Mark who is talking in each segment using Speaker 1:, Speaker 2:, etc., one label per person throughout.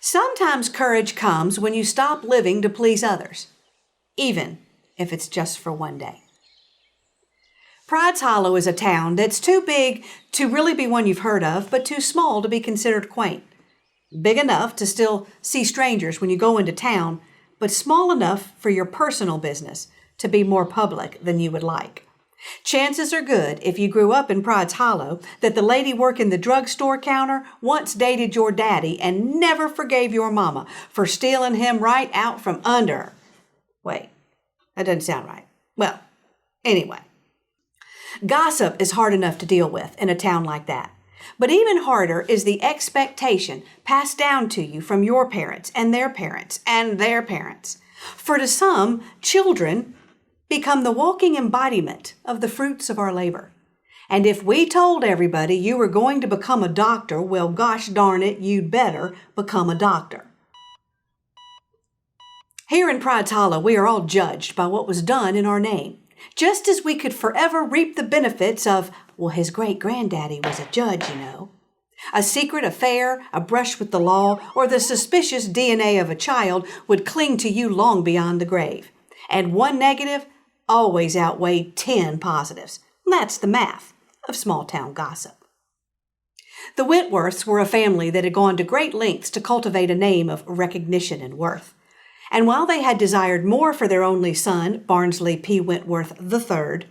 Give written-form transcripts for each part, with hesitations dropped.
Speaker 1: Sometimes courage comes when you stop living to please others, even if it's just for one day. Pride's Hollow is a town that's too big to really be one you've heard of, but too small to be considered quaint. Big enough to still see strangers when you go into town, but small enough for your personal business to be more public than you would like. Chances are good, if you grew up in Pride's Hollow, that the lady working the drugstore counter once dated your daddy and never forgave your mama for stealing him right out from under her. Wait, that doesn't sound right. Well, anyway. Gossip is hard enough to deal with in a town like that. But even harder is the expectation passed down to you from your parents and their parents and their parents. For to some, children become the walking embodiment of the fruits of our labor. And if we told everybody you were going to become a doctor, well, gosh darn it, you'd better become a doctor. Here in Pride's Hollow, we are all judged by what was done in our name, just as we could forever reap the benefits of, well, his great-granddaddy was a judge, you know. A secret affair, a brush with the law, or the suspicious DNA of a child would cling to you long beyond the grave. And one negative always outweighed 10 positives. That's the math of small-town gossip. The Wentworths were a family that had gone to great lengths to cultivate a name of recognition and worth. And while they had desired more for their only son, Barnsley P. Wentworth III,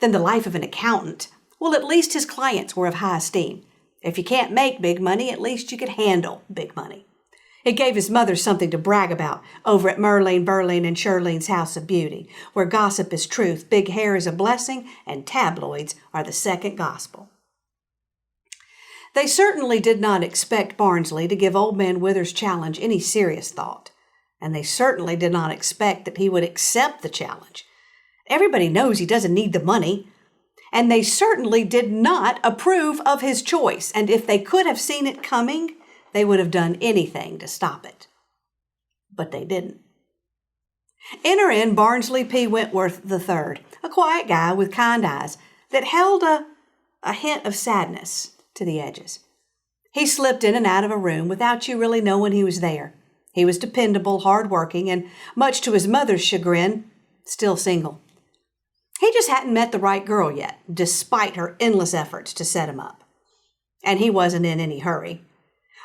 Speaker 1: than the life of an accountant, well, at least his clients were of high esteem. If you can't make big money, at least you could handle big money. It gave his mother something to brag about over at Merlene, Burlene, and Shirlene's House of Beauty, where gossip is truth, big hair is a blessing, and tabloids are the second gospel. They certainly did not expect Barnsley to give Old Man Wither's challenge any serious thought, and they certainly did not expect that he would accept the challenge. Everybody knows he doesn't need the money, and they certainly did not approve of his choice, and if they could have seen it coming, they would have done anything to stop it. But they didn't. Enter in Barnsley P. Wentworth III, a quiet guy with kind eyes that held a hint of sadness to the edges. He slipped in and out of a room without you really knowing he was there. He was dependable, hard-working, and much to his mother's chagrin, still single. He just hadn't met the right girl yet, despite her endless efforts to set him up. And he wasn't in any hurry.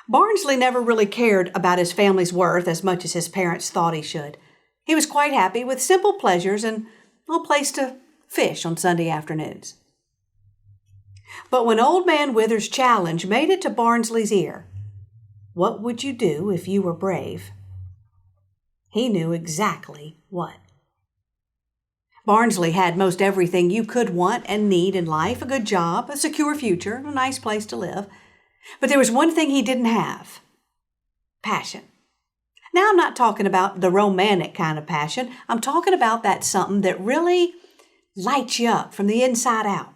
Speaker 1: Barnsley never really cared about his family's worth as much as his parents thought he should. He was quite happy with simple pleasures and a place to fish on Sunday afternoons. But when Old Man Wither's challenge made it to Barnsley's ear, what would you do if you were brave? He knew exactly what. Barnsley had most everything you could want and need in life, a good job, a secure future, a nice place to live. But there was one thing he didn't have: passion. Now, I'm not talking about the romantic kind of passion. I'm talking about that something that really lights you up from the inside out.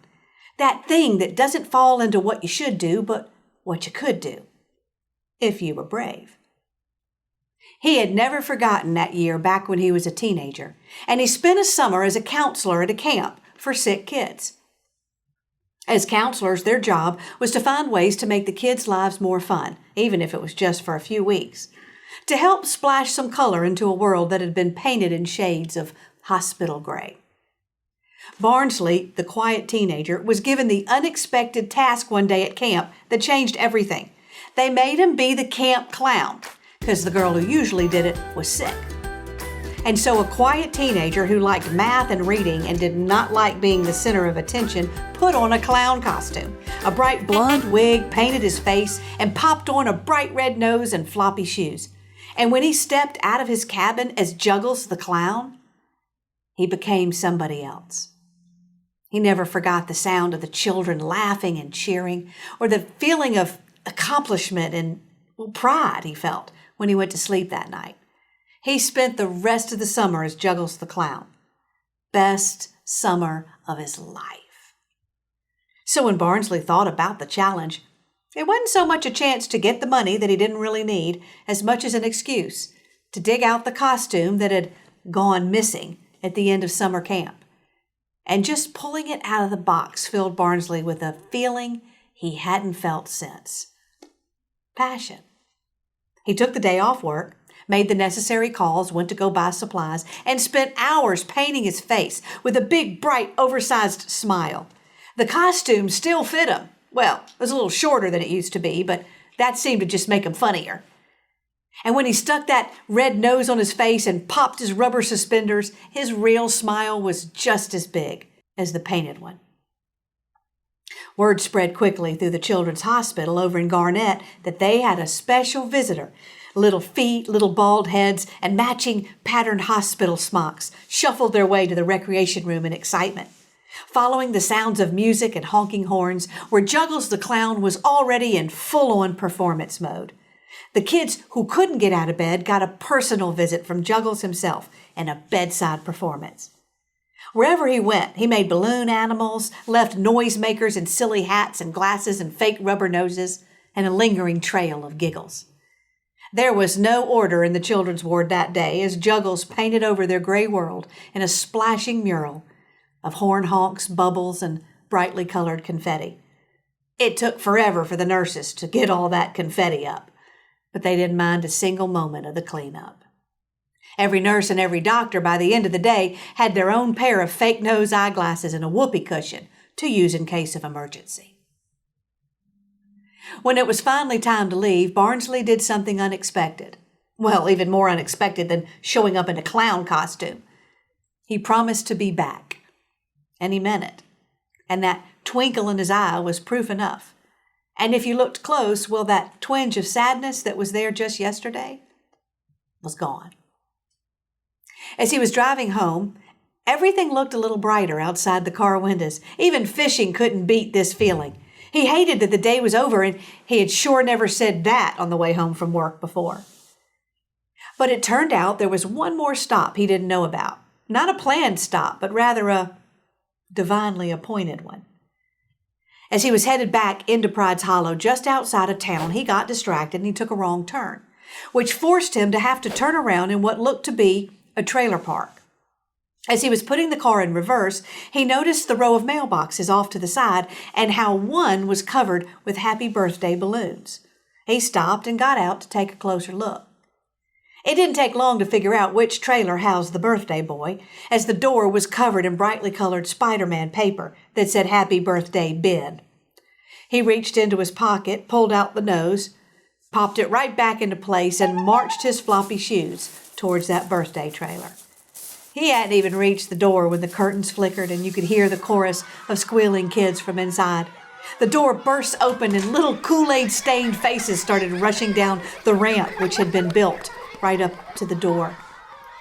Speaker 1: That thing that doesn't fall into what you should do, but what you could do, if you were brave. He had never forgotten that year back when he was a teenager, and he spent a summer as a counselor at a camp for sick kids. As counselors, their job was to find ways to make the kids' lives more fun, even if it was just for a few weeks, to help splash some color into a world that had been painted in shades of hospital gray. Barnsley, the quiet teenager, was given the unexpected task one day at camp that changed everything. They made him be the camp clown, because the girl who usually did it was sick. And so a quiet teenager who liked math and reading and did not like being the center of attention put on a clown costume, a bright blonde wig, painted his face, and popped on a bright red nose and floppy shoes. And when he stepped out of his cabin as Juggles the clown, he became somebody else. He never forgot the sound of the children laughing and cheering, or the feeling of accomplishment and pride he felt when he went to sleep that night. He spent the rest of the summer as Juggles the clown. Best summer of his life. So when Barnsley thought about the challenge, it wasn't so much a chance to get the money that he didn't really need as much as an excuse to dig out the costume that had gone missing at the end of summer camp. And just pulling it out of the box filled Barnsley with a feeling he hadn't felt since. Passion. He took the day off work, made the necessary calls, went to go buy supplies, and spent hours painting his face with a big, bright, oversized smile. The costume still fit him. Well, it was a little shorter than it used to be, but that seemed to just make him funnier. And when he stuck that red nose on his face and popped his rubber suspenders, his real smile was just as big as the painted one. Word spread quickly through the children's hospital over in Garnett that they had a special visitor. Little feet, little bald heads, and matching patterned hospital smocks shuffled their way to the recreation room in excitement. Following the sounds of music and honking horns, where Juggles the Clown was already in full-on performance mode. The kids who couldn't get out of bed got a personal visit from Juggles himself and a bedside performance. Wherever he went, he made balloon animals, left noisemakers in silly hats and glasses and fake rubber noses, and a lingering trail of giggles. There was no order in the children's ward that day as Juggles painted over their gray world in a splashing mural of horn honks, bubbles, and brightly colored confetti. It took forever for the nurses to get all that confetti up, but they didn't mind a single moment of the cleanup. Every nurse and every doctor by the end of the day had their own pair of fake nose eyeglasses and a whoopee cushion to use in case of emergency. When it was finally time to leave, Barnsley did something unexpected. Well, even more unexpected than showing up in a clown costume. He promised to be back. And he meant it. And that twinkle in his eye was proof enough. And if you looked close, well, that twinge of sadness that was there just yesterday was gone. As he was driving home, everything looked a little brighter outside the car windows. Even fishing couldn't beat this feeling. He hated that the day was over, and he had sure never said that on the way home from work before. But it turned out there was one more stop he didn't know about. Not a planned stop, but rather a divinely appointed one. As he was headed back into Pride's Hollow just outside of town, he got distracted and he took a wrong turn, which forced him to have to turn around in what looked to be a trailer park. As he was putting the car in reverse, he noticed the row of mailboxes off to the side and how one was covered with happy birthday balloons. He stopped and got out to take a closer look. It didn't take long to figure out which trailer housed the birthday boy, as the door was covered in brightly colored Spider-Man paper that said Happy Birthday, Ben. He reached into his pocket, pulled out the nose, popped it right back into place, and marched his floppy shoes towards that birthday trailer. He hadn't even reached the door when the curtains flickered and you could hear the chorus of squealing kids from inside. The door burst open and little Kool-Aid stained faces started rushing down the ramp which had been built right up to the door.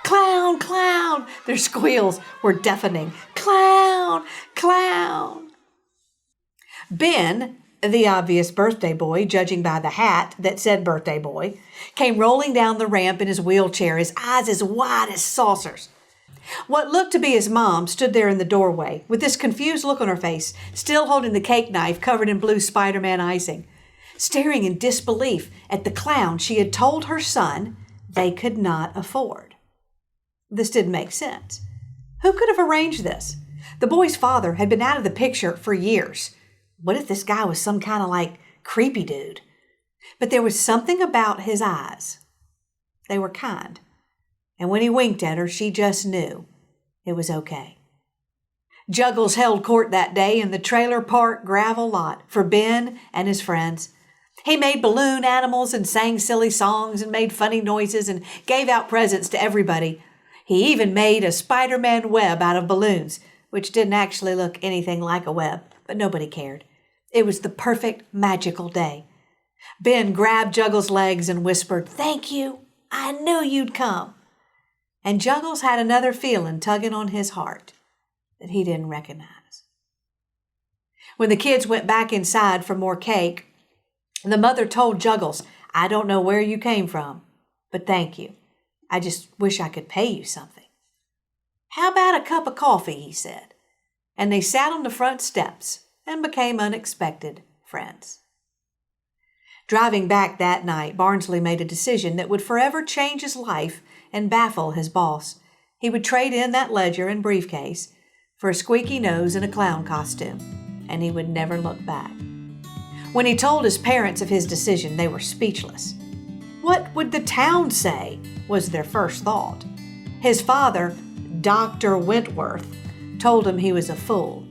Speaker 1: Clown, clown! Their squeals were deafening. Clown, clown! Ben, the obvious birthday boy, judging by the hat that said birthday boy, came rolling down the ramp in his wheelchair, his eyes as wide as saucers. What looked to be his mom stood there in the doorway, with this confused look on her face, still holding the cake knife covered in blue Spider-Man icing, staring in disbelief at the clown she had told her son they could not afford. This didn't make sense. Who could have arranged this? The boy's father had been out of the picture for years. What if this guy was some kind of creepy dude? But there was something about his eyes. They were kind. And when he winked at her, she just knew it was okay. Juggles held court that day in the trailer park gravel lot for Ben and his friends. He made balloon animals and sang silly songs and made funny noises and gave out presents to everybody. He even made a Spider-Man web out of balloons, which didn't actually look anything like a web, but nobody cared. It was the perfect, magical day. Ben grabbed Juggles' legs and whispered, "Thank you. I knew you'd come." And Juggles had another feeling tugging on his heart that he didn't recognize. When the kids went back inside for more cake, the mother told Juggles, "I don't know where you came from, but thank you. I just wish I could pay you something." "How about a cup of coffee?" he said. And they sat on the front steps and became unexpected friends. Driving back that night, Barnsley made a decision that would forever change his life and baffle his boss. He would trade in that ledger and briefcase for a squeaky nose and a clown costume, and he would never look back. When he told his parents of his decision, they were speechless. What would the town say, was their first thought. His father, Dr. Wentworth, told him he was a fool.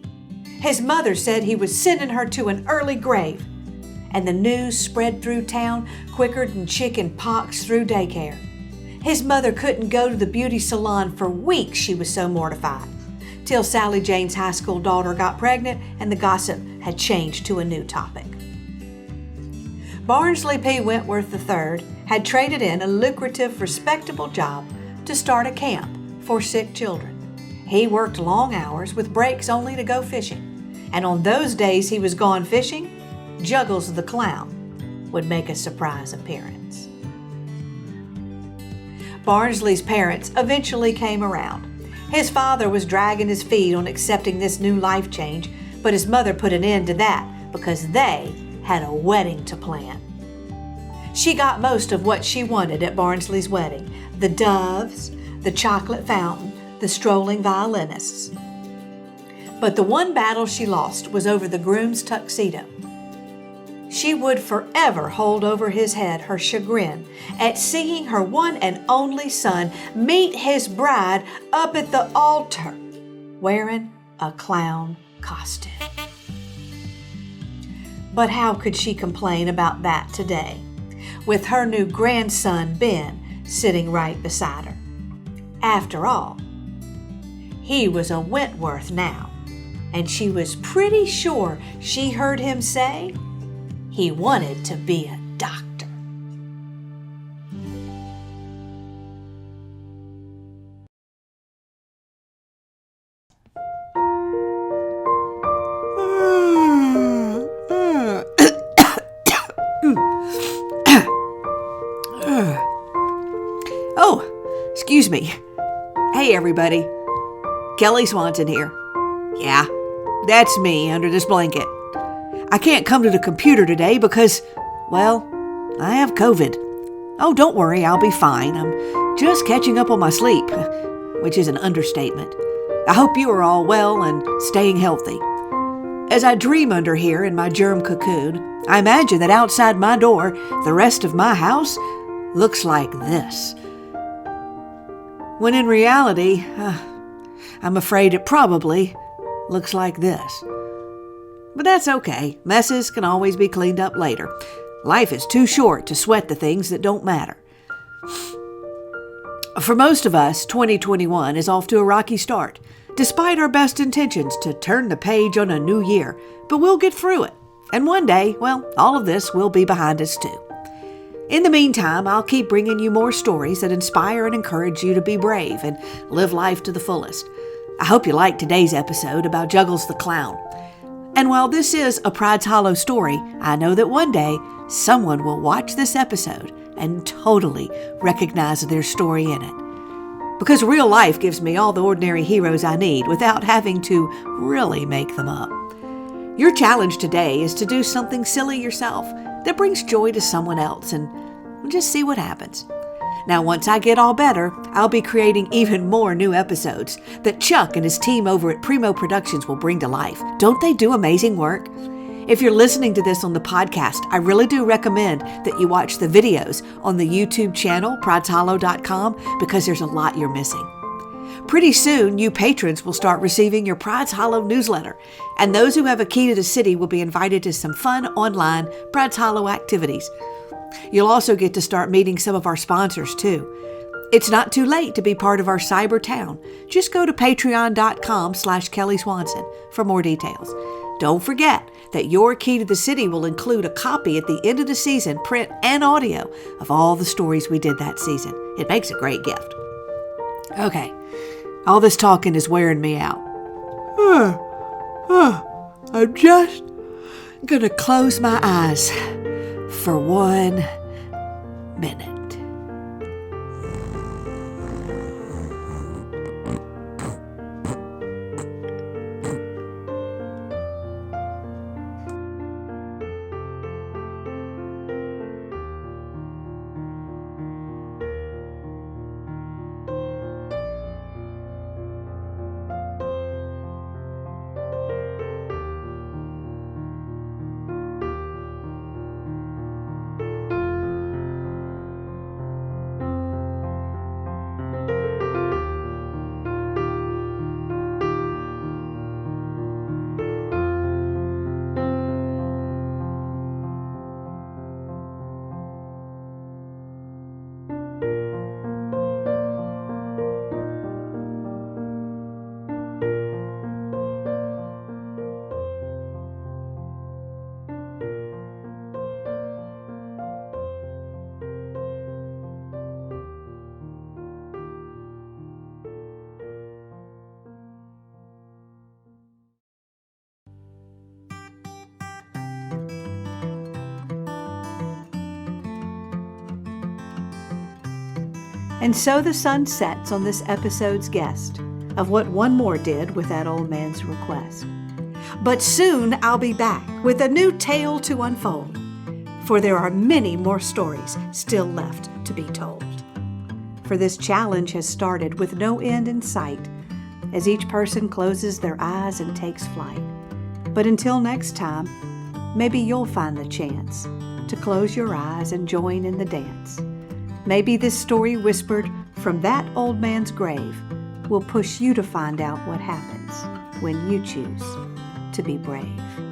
Speaker 1: His mother said he was sending her to an early grave. And the news spread through town quicker than chicken pox through daycare. His mother couldn't go to the beauty salon for weeks, she was so mortified, till Sally Jane's high school daughter got pregnant and the gossip had changed to a new topic. Barnsley P. Wentworth III had traded in a lucrative, respectable job to start a camp for sick children. He worked long hours with breaks only to go fishing, and on those days he was gone fishing, Juggles the clown would make a surprise appearance. Barnsley's parents eventually came around. His father was dragging his feet on accepting this new life change, but his mother put an end to that because they had a wedding to plan. She got most of what she wanted at Barnsley's wedding: the doves, the chocolate fountain, the strolling violinists. But the one battle she lost was over the groom's tuxedo. She would forever hold over his head her chagrin at seeing her one and only son meet his bride up at the altar wearing a clown costume. But how could she complain about that today, with her new grandson Ben sitting right beside her? After all, he was a Wentworth now, and she was pretty sure she heard him say he wanted to be a doctor. Oh, excuse me. Hey, everybody. Kelly Swanson here. Yeah, that's me under this blanket. I can't come to the computer today because, well, I have COVID. Oh, don't worry, I'll be fine. I'm just catching up on my sleep, which is an understatement. I hope you are all well and staying healthy. As I dream under here in my germ cocoon, I imagine that outside my door, the rest of my house looks like this. When in reality, I'm afraid it probably looks like this. But that's okay. Messes can always be cleaned up later. Life is too short to sweat the things that don't matter. For most of us, 2021 is off to a rocky start, despite our best intentions to turn the page on a new year. But we'll get through it. And one day, well, all of this will be behind us too. In the meantime, I'll keep bringing you more stories that inspire and encourage you to be brave and live life to the fullest. I hope you liked today's episode about Juggles the Clown. And while this is a Pride's Hollow story, I know that one day someone will watch this episode and totally recognize their story in it. Because real life gives me all the ordinary heroes I need without having to really make them up. Your challenge today is to do something silly yourself that brings joy to someone else, and we'll just see what happens. Now, once I get all better, I'll be creating even more new episodes that Chuck and his team over at Primo Productions will bring to life. Don't they do amazing work? If you're listening to this on the podcast, I really do recommend that you watch the videos on the YouTube channel, prideshollow.com, because there's a lot you're missing. Pretty soon, you patrons will start receiving your Pride's Hollow newsletter, and those who have a key to the city will be invited to some fun online Pride's Hollow activities. You'll also get to start meeting some of our sponsors, too. It's not too late to be part of our cyber town. Just go to patreon.com/Kelly Swanson for more details. Don't forget that your key to the city will include a copy at the end of the season, print and audio, of all the stories we did that season. It makes a great gift. Okay, all this talking is wearing me out. I'm just gonna close my eyes for 1 minute. And so the sun sets on this episode's guest of what one more did with that old man's request. But soon I'll be back with a new tale to unfold, for there are many more stories still left to be told. For this challenge has started with no end in sight, as each person closes their eyes and takes flight. But until next time, maybe you'll find the chance to close your eyes and join in the dance. Maybe this story whispered from that old man's grave will push you to find out what happens when you choose to be brave.